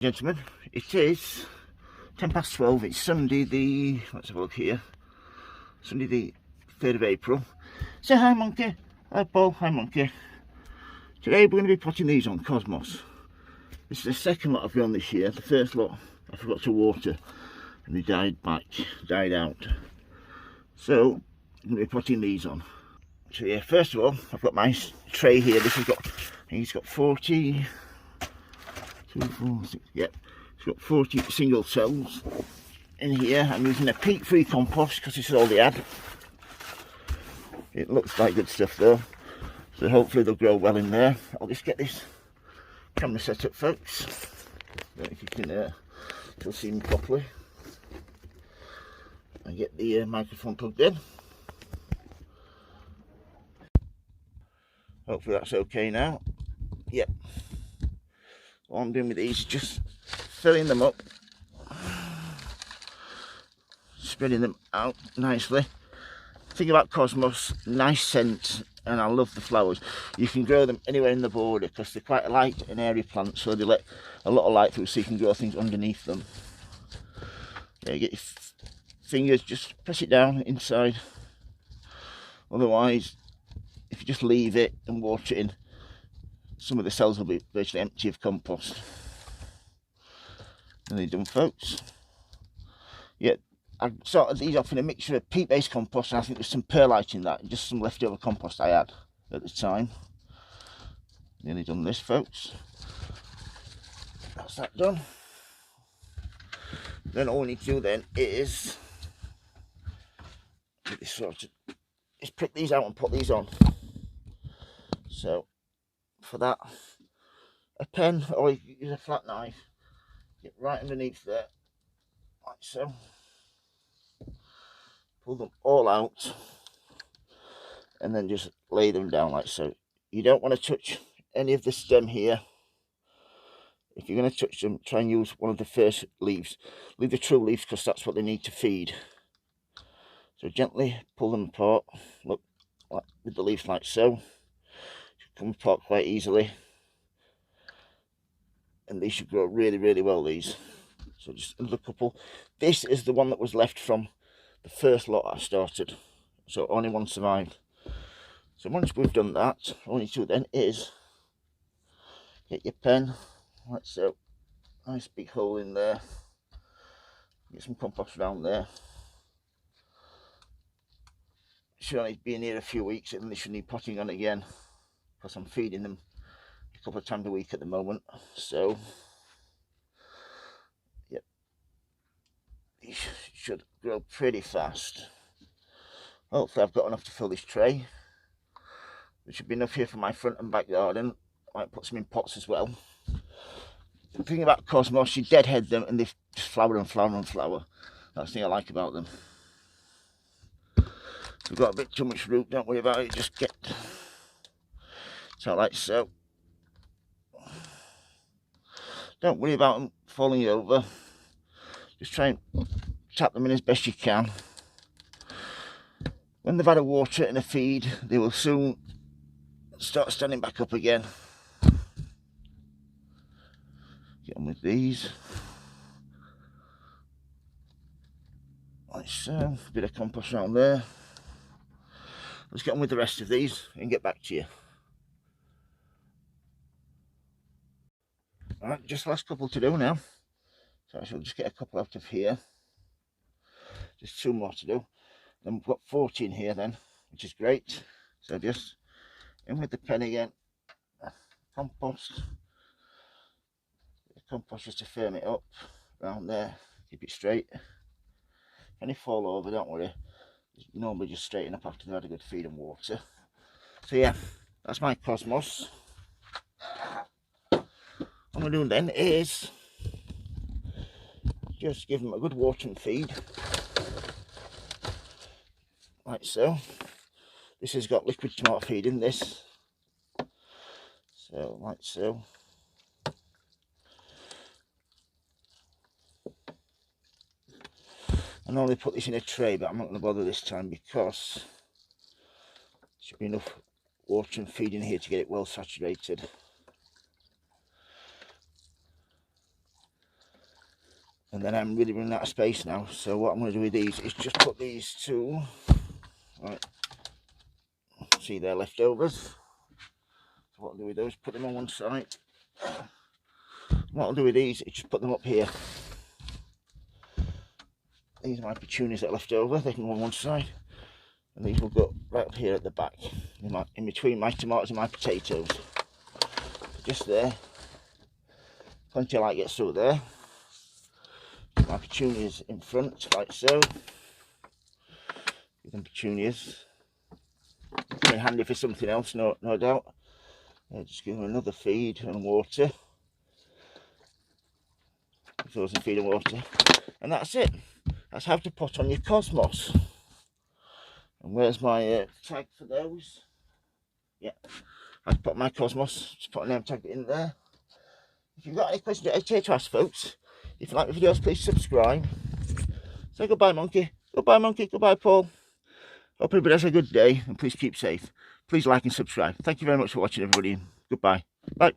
Gentlemen, it is 12:10. It's Sunday the, let's have a look here, Sunday the 3rd of April. Say hi Monkey, hi Paul, hi Monkey. Today we're going to be potting these on Cosmos. This is the second lot I've grown this year. The first lot I forgot to water and they died out. So I'm going to be potting these on. So yeah, first of all I've got my tray here. This has got, I think it's got 40, 2, 4, 6, yep. It's got 40 single cells in here. I'm using a peat-free compost because this is all they had. It looks like good stuff though, so hopefully they'll grow well in there. I'll just get this camera set up, folks. Don't know if you can still see me properly. And get the microphone plugged in. Hopefully that's okay now. Yep. What I'm doing with these is just filling them up, spreading them out nicely. Thing about Cosmos, nice scent, and I love the flowers. You can grow them anywhere in the border because they're quite light and airy plants, so they let a lot of light through, so you can grow things underneath them. Yeah, you get your fingers, just press it down inside. Otherwise, if you just leave it and water it in, some of the cells will be virtually empty of compost. And they're done, folks. Yeah, I sorted these off in a mixture of peat-based compost, and I think there's some perlite in that, and just some leftover compost I had at the time. Nearly done this, folks. That's that done. Then all we need to do then is get this sorted. Just prick these out and put these on. So for that, a pen, or you can use a flat knife, get right underneath there, like so. Pull them all out and then just lay them down like so. You don't want to touch any of the stem here. If you're going to touch them, try and use one of the first leaves. Leave the true leaves because that's what they need to feed. So gently pull them apart. Look, like, with the leaves like so. Should come apart quite easily. And these should grow really, really well, these. So just another couple. This is the one that was left from the first lot I started. So only one survived. So once we've done that, all you need to do then is get your pen, like so, nice big hole in there, get some compost around there. Should only be in here a few weeks and they should need potting on again because I'm feeding them a couple of times a week at the moment. So yep, these should grow pretty fast. Hopefully I've got enough to fill this tray. There should be enough here for my front and back garden. I might put some in pots as well. The thing about Cosmos, you deadhead them and they just flower and flower and flower. That's the thing I like about them. If you've got a bit too much root, don't worry about it, just get so like so. Don't worry about them falling over. Just try and tap them in as best you can. When they've had a water and a feed, they will soon start standing back up again. Get on with these. Like so. A bit of compost around there. Let's get on with the rest of these and get back to you. Alright, just the last couple to do now. So I shall just get a couple out of here. Just 2 more to do. Then we've got 14 here then, which is great. So just in with the pen again. Compost. Compost just to firm it up around there. Keep it straight. If any fall over, don't worry. Normally just straighten up after they've had a good feed and water. So yeah, that's my Cosmos. What I'm doing then is just give them a good water and feed, like so. This has got liquid tomato feed in this, so like so. I normally put this in a tray, but I'm not going to bother this time because there should be enough water and feed in here to get it well saturated. And then I'm really running out of space now. So what I'm going to do with these is just put these two, right, see they're leftovers. So what I'll do with those, put them on one side. What I'll do with these is just put them up here. These are my petunias that are left over, they can go on one side. And these will go right up here at the back, in between my tomatoes and my potatoes. Just there. Plenty of light gets through there. My petunias in front, like so. Give them petunias. Very handy for something else, no doubt. Just give them another feed and water. Throws and feed and water. And that's it. That's how to pot on your cosmos. And where's my tag for those? Yeah, I've put my cosmos, just put a name tag in there. If you've got any questions or anything to ask, folks, if you like the videos, please subscribe. Say goodbye, Monkey. Goodbye, Monkey. Goodbye, Paul. Hope everybody has a good day, and please keep safe. Please like and subscribe. Thank you very much for watching, everybody. Goodbye. Bye.